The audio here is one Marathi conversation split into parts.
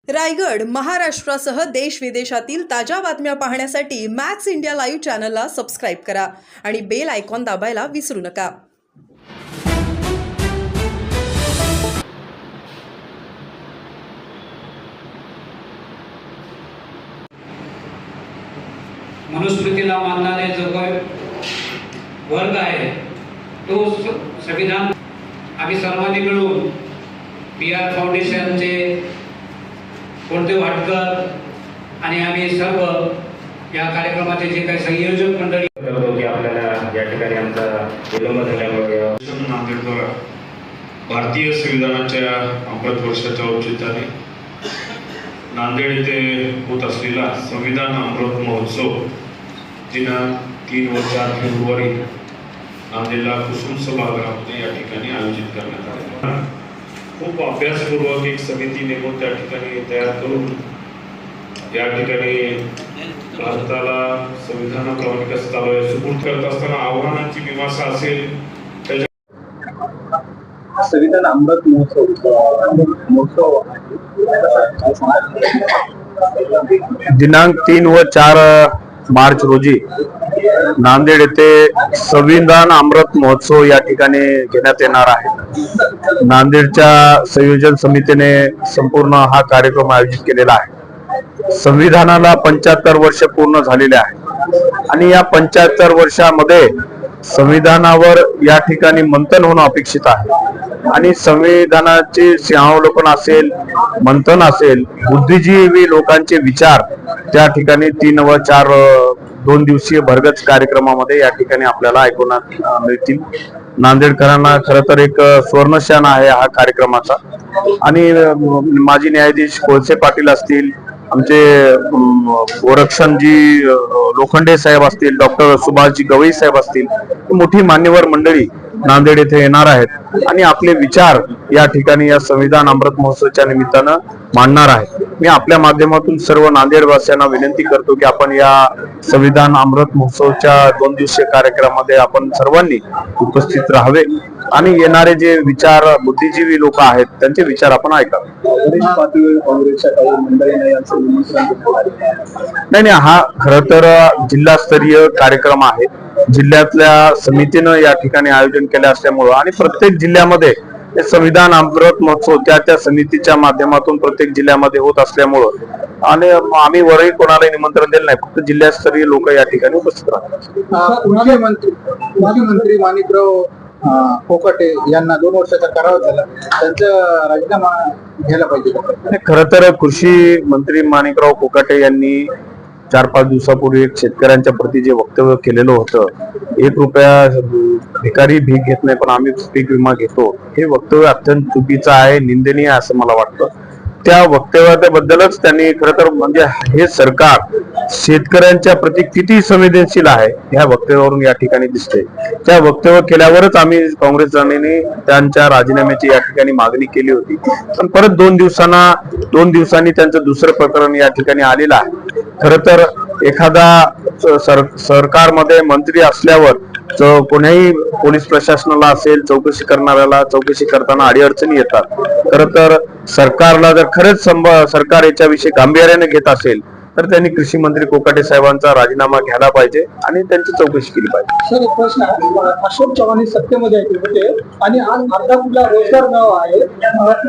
रायगड महाराष्ट्रासह देश विदेशातील ताज्या बातम्या पाहण्यासाठी मॅक्स इंडिया लाईव्ह चॅनलला सबस्क्राईब करा आणि बेल आयकॉन दाबायला विसरू नका। मनुस्मृतीला मानणारे जो काही वर्ग आहे तो संविधान आम्ही सर्वांनी मिळून PR फाउंडेशनचे कोणते वाटकर आणि आम्ही सर्व या कार्यक्रमाचे जे काही संयोजक मंडळी करतो की आपल्याला या ठिकाणी आमचा विलंब झाल्यामुळे नांदेडद्वारा भारतीय संविधानाच्या अमृत वर्षाच्या औचित्याने नांदेड येथे होत असलेला संविधान अमृत महोत्सव दिनांक 3 व 4 फेब्रुवारी नांदेडला कुसुम सभागृहामध्ये या ठिकाणी आयोजित करण्यात आले। खूप अभ्यासपूर्वक एक समिती नेमून त्या ठिकाणी तयार करून या ठिकाणी भारताला संविधानाप्रमाणे कसं चालू आहे सुपूर्द करत असताना आव्हानांची मीमांसा असेल। संविधान अमृत महोत्सव दिनांक 3 व 4 मार्च रोजी नांदेड येथे संविधान अमृत महोत्सव या ठिकाणी घेण्यात येणार आहे। नांदेडच्या संयोजन समितीने संपूर्ण हा कार्यक्रम आयोजित केलेला आहे। संविधानाला 75 वर्ष पूर्ण झालेले आहे आणि या 75 वर्षामध्ये संविधानावर या ठिकाणी मंथन होणं अपेक्षित आहे आणि संविधानाचे सिंहावलोकन असेल, मंथन असेल, बुद्धिजीवी लोकांचे विचार त्या ठिकाणी 3 व 4 2 दिवसीय भरगच कार्यक्रमामध्ये या ठिकाणी आपल्याला ऐकण्यात मिळतील। नांदेडकरांना खरं तर एक स्वर्णक्षण आहे हा कार्यक्रमाचा आणि माजी न्यायाधीश कोळसे पाटील असतील, आमचे गोरक्षणजी लोखंडे साहेब असतील, डॉक्टर सुभाषजी गवई साहेब असतील, मोठी मान्यवर मंडळी नांदेड येथे येणार आहेत आणि आपले विचार या ठिकाणी या संविधान अमृत महोत्सवाच्या निमित्तानं मांडणार आहेत। मी आपल्या माध्यमातून सर्व नांदेडवासियांना विनंती करतो की आपण या संविधान अमृत महोत्सवाच्या 2 दिवसीय कार्यक्रमामध्ये आपण सर्वांनी उपस्थित राहावे आणि येणारे जे विचार बुद्धिजीवी लोक आहेत त्यांचे विचार आपण ऐकावे। नाही, हा खरं तर जिल्हास्तरीय कार्यक्रम आहे। जिल्ह्यातल्या समितीनं या ठिकाणी आयोजन केले असल्यामुळं आणि प्रत्येक जिल्ह्यामध्ये संविधान अमृत महोत्सव त्या समितीच्या माध्यमातून प्रत्येक जिल्ह्यामध्ये होत असल्यामुळं आणि आम्ही वरही कोणालाही निमंत्रण दिलं नाही, फक्त जिल्हास्तरीय लोक या ठिकाणी उपस्थित राहतात। मुख्यमंत्री माणिकराव कोकाटे यांना 2 वर्षाचा कारावास झाला, त्यांचा राजीनामा घ्यायला पाहिजे। खरं तर कृषी मंत्री माणिकराव कोकाटे यांनी 4-5 दिवसापूर्वी एक शेतकऱ्यांच्या प्रती जे वक्तव्य केलेलं होतं, 1 रुपया भिकारी भीक घेत नाही पण आम्ही पीक विमा घेतो, हे वक्तव्य अत्यंत चुकीचं आहे, निंदनीय असं मला वाटतं। त्या वक्तव्याबद्दलच त्यांनी खरं तर म्हणजे हे सरकार शेतकऱ्यांच्या प्रती किती संवेदनशील आहे ह्या वक्तव्यावरून या ठिकाणी दिसते। त्या वक्तव्य केल्यावरच आम्ही काँग्रेसने त्यांच्या राजीनाम्याची या ठिकाणी मागणी केली होती, पण परत 2 दिवसांनी त्यांचं दुसरं प्रकरण या ठिकाणी आलेलं आहे। खरं तर एखादा सरकारमध्ये मंत्री असल्यावर कोण्याही पोलीस प्रशासनाला असेल चौकशी करणाऱ्याला चौकशी करताना अडीअडचणी येतात। खरं तर सरकारला जर खरंच सरकार याच्याविषयी गांभीर्याने घेत असेल तर त्यांनी कृषी मंत्री कोकाटे साहेबांचा राजीनामा घ्यायला पाहिजे आणि त्यांची चौकशी केली पाहिजे। सर, एक प्रश्न आहे, अशोक चव्हाण सत्तेमध्ये होते आणि आज अर्धापूरला रोजगार मेळावा आहे,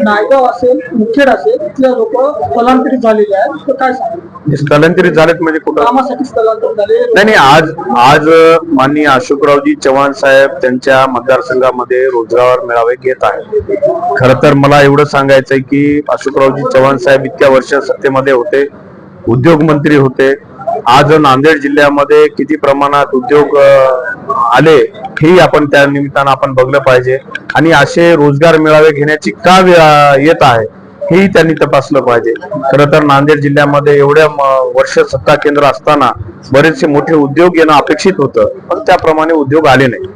नायगाव असेल, मुखेड असेल, इथले लोक स्थलांतरित झालेले आहेत, तर काय सांगू? स्थलांतरित झालेत म्हणजे कुठं? कामासाठी स्थलांतरित झाले नाही, आज माननीय अशोकरावजी चव्हाण साहेब त्यांच्या मतदारसंघामध्ये रोजगार मेळावे घेत आहेत। खरं तर मला एवढं सांगायचंय की अशोकरावजी चव्हाण साहेब इतक्या वर्ष सत्तेमध्ये होते, उद्योग मंत्री होते। आज नांदेड जिल्ह्यामध्ये किती प्रमाणात उद्योग आले हेही आपण त्या निमित्तानं आपण बघलं पाहिजे आणि असे रोजगार मेळावे घेण्याची का येत आहे हेही त्यांनी तपासलं पाहिजे। खरं तर नांदेड जिल्ह्यामध्ये एवढ्या वर्ष सत्ता केंद्र असताना बरेचसे मोठे उद्योग येणं अपेक्षित होतं, पण त्याप्रमाणे उद्योग आले नाही।